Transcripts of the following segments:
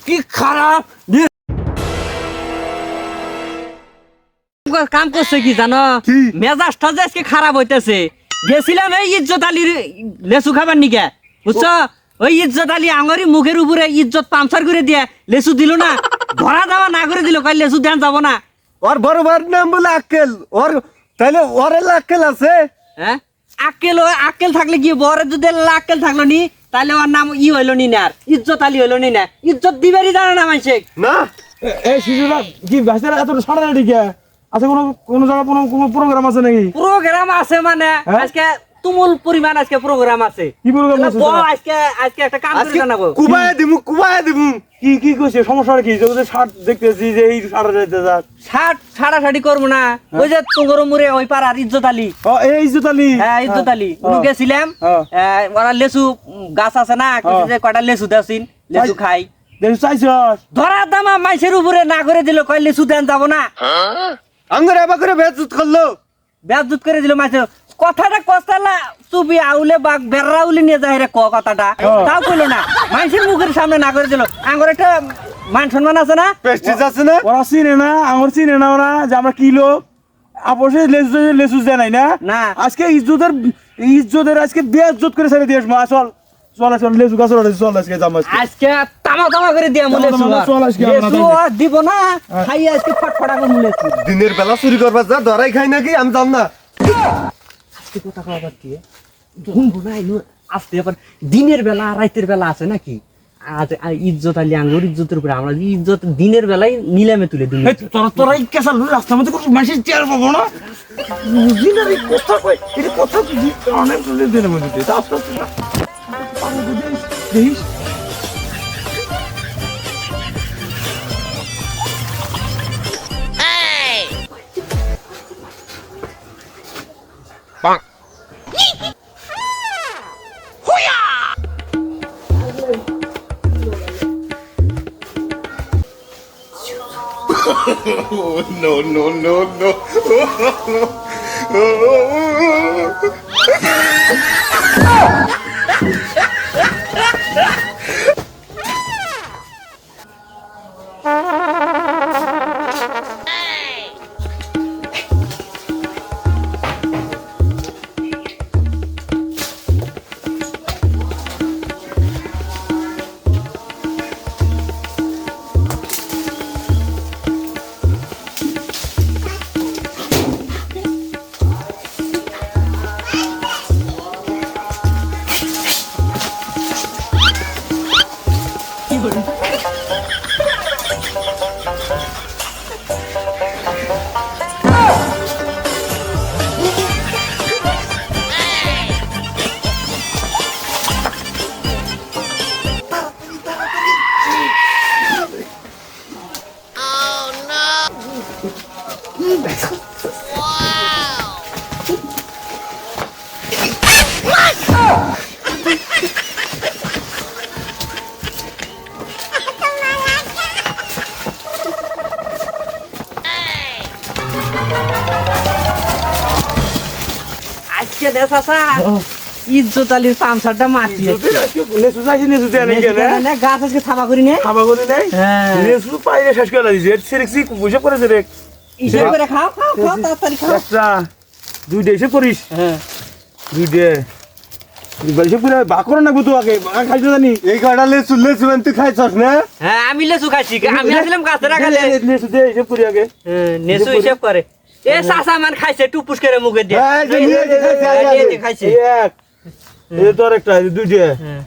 কি খারাপ কাম করছে কি জানো মেজাজটা যে আজকে খারাপ হইতেছে গেছিলাম এই ইজ্জত আলীর লেসু খাবার নিকে বুঝছো ওই ইজ্জত আলী আঙরি মুখের উপরে ইজ্জত পামসার করে দিয়ে লেসু দিল না ধরা দেওয়া না করে দিল কই লেসু দেন যাব না ওর বড় বড় নাম বলে আক্কেল ওর তাইলে ওরে আক্কেল আছে হ্যাঁ আক্কেল থাকলে কি বড় যদি আক্কেল থাকলো নি তাহলে ওর নাম ই হইলো নি না ইজ্জত আলী হইলো নি না ইজ্জত দিবারই জানে না মানুষে না এই শিশুরা কি ভাষার এত সাড়া না ঠিক আছে কোন জায়গা কোনো প্রোগ্রাম আছে নাকি প্রোগ্রাম আছে মানে আজকে তুমুল পরিমাণ আজকে প্রোগ্রাম আছে কি প্রোগ্রাম আছে আজকে একটা কাম করে জানাবো কুবায় দিমু কি কইছে সমস্যা কি যে শার্ট দেখতেছি যে এই শার্ট যাইতে যা শার্ট ছাড়াছাড়ি করবো না ওই যে তুঙ্গর মুরে ওই পাড়ার ইজ্জত আলী এই ইজ্জত আলী হ্যাঁ ইজ্জত আলী উনি গেছিলাম ওরা লেসু গাছ আছে না যে কয়টা লেসু দেওয়াছিন লেসু খাই লেসু চাইছস ধরা দামা মাইসের উপরে না করে দিল কয় লেসু দেন যাব না আঙ্গুর এবার করে বেজুত করলো বেজুত করে দিল মাইসের কথাটা কষ্টালা চুপি আউলে বাঘ বেড়া উলে নিয়ে যায় রে কথাটা তাও কইলো না মাইসের মুখের সামনে না করে দিল আঙ্গুর একটা মান সম্মান আছে না প্রেস্টিজ আছে না ওরা চিনে না আমার চিনে না ওরা যে আমরা কি লোক আপসে লেসু দেয় নাই না আজকে ইজ্জতের আজকে বেইজ্জত করে ছেড়ে দিয়েছ মা চল লেসু গাছ চল আজকে তামা করে দিয়া মুলে লেসু দিব না খাই আজকে ফটফটা করে মুলে দিনের বেলা চুরি করবা যা ধরাই খাই নাকি আমি জান না আজকে কথা কবার কি শুনবো না আসতে আবার দিনের বেলা রাতের বেলা আছে নাকি আজ ইজ্জত আলী আঙ্গুর ইজ্জতের উপরে আমরা ইজ্জত দিনের বেলায় নিলামে তুলে দিই তোরা কেসাল রাস্তার মধ্যে কোনো মানুষের চেয়ার পাবো না দিনের কথা কয় এটা কথা অনেক দিনের মধ্যে দেখিস no. আজকে দেশ আসা ইজ্জত আলীর পামসারটা মারছি লেসু চাইছি লেসু দেয় নাকি না গাছ আজকে থাবা করি নে লেসু পাইলে শেষ করে দিয়েছে সেরেক্সি বুঝে পড়েছে রে হিসেব করে খাও তাড়াতাড়ি খাও একটা দুইটা হিসেব করিস দুইটা হিসেব করে বাকর না তো আগে খাইছো জানি এই কয়টা লেসু তুই খাইছস না হ্যাঁ আমি লেসু খাইছি আমি আসলাম গাছে রাখালে লেসু দে হিসেব করি আগে লেসু হিসেব করে এ সাসা মান খাইছে টুপুস করে মুখে দিয়ে খাইছে এক এই তোর একটা দুইটা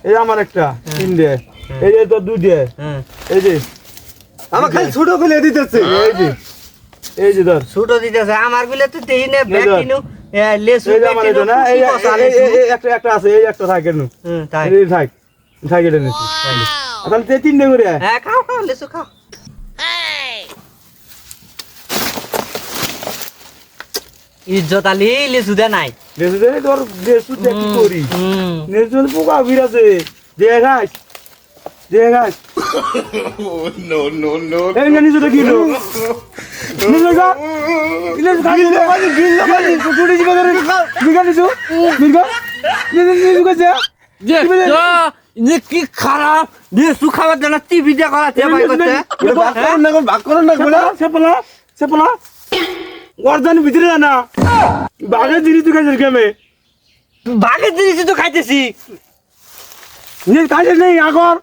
এই আমার একটা তিনটে এই যে তোর দুইটা এই যে আমার খালি ছোট ফেলে দিতেছে এই যে ধর ছোট দিতেছে আমার গুলো তো দেই না ব্যাগ কিনু লেসু আমার এটা না এই একটা আছে এই একটা থাকে নু তাই এই থাক এটা নিছি তাহলে তিনটে করে হ্যাঁ খাও লেসু খাও ইজ্জত আলী লেসু দে নাই লেসু দে তোর লেসু দে কি করি লেসু পোকা বিরাছে দেখাস no. এই জানিস তো কি নিলে গা লেসু খাই গিল পানি গিল পানি টুটি জিবা ধরে বিগা নিছু বিগা নিছু কাছে যে কি খারাপ লেসু খাবার জন্য টিভি দিয়ে করাতে ভাই করতে ভাগ করুন না গুলা সেপলা গর্দান ভিতরে না বাঘে জিনিস তুই খাইছিস কেমে বাঘের জিনিস তো খাইতেছি নিজে খাইছিস নেই আগর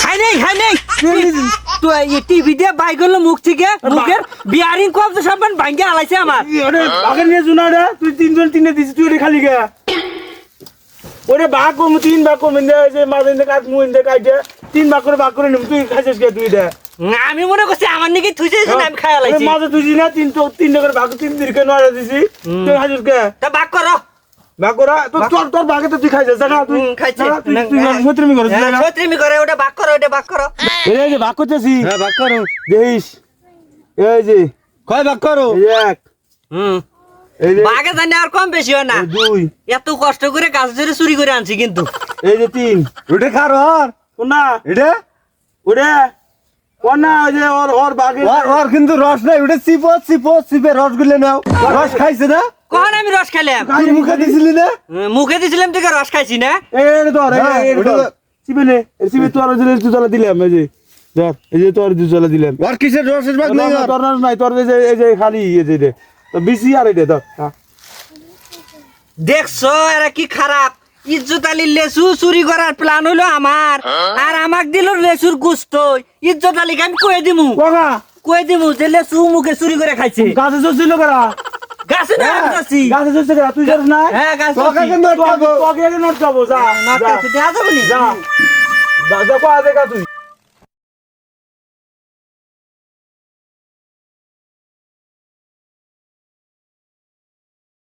খাই নেই তো এই টিভি দিয়ে বাই করলো মুখ থেকে মুখের বিয়ারিং কব তো সব ভাঙ্গে আলাইছে আমার ওরে বাঘের নিয়ে জুনা রে তুই তিনজন দিছিস তুই ওরে খালি গে ওরে বাঘ কম তিন ভাগ কম ইন্দে যে মাঝে ইন্দে কাট মু ইন্দে কাটে তিন ভাগ করে নিম তুই খাইছিস কে তুই দে আমি মনে করছি আমার নাকি থুইছে আমি খাই আলাইছি মাঝে তুই না তিন করে ভাগ তিন দিকে নড়ে দিছি তুই খাইছিস কে তা বাক করো ভাগ করা তোর বাঘে তো তুই খাইছিস জানা তুই খাইছি তুই সত্রমি করছিস জানা সত্রিমি করে ওটা বাক করো এই যে ভাগ করতেছি হ্যাঁ ভাগ করো দেখিস এই যে কয় ভাগ করো এই যে এক এই যে বাঘে জানি আর কম বেশি হয় না এই দুই এত কষ্ট করে গাছ ধরে চুরি করে আনছি কিন্তু এই যে তিন ওটা খার আর কোনা এটা ওরে কোনা ওই যে ওর বাঘে ওর কিন্তু রস নাই ওটা চিপে রস গুলে নাও রস খাইছে না কখন আমি রস খাইলাম তুই মুখে দিছিলি না মুখে দিছিলাম তোকে রস খাইছি না এই ধর হ্যাঁ, এই ওটা ধর তো- চিপেলে চিপে তোর দিলে তুতলা দিলাম এই যে ধর এই যে তোর তুতলা দিলাম ওর কিসের রসের ভাগ নাই আর তোর নাই তোর এই যে খালি এই যে রে তো বিসি আর এটা ধর দেখছো এরা কি খারাপ ইজ্জত আলীর লেসু চুরি করার প্ল্যান হইলো আমার আর আমাক দিল লেসুর গুস্ত ইজ্জত আলীকে আমি কয়ে দিমু যে লেসু মুখে চুরি করে খাইছে গাছে চলছিল করা গাছে না আমি যাচ্ছি। গাছে চলছে করা তুই জানিস না হ্যাঁ গাছ তোকে কিন্তু তোকে নোট খাবো যা নট যা কাছে দেয়া যাবে নি যা যা কো আদে কা তুই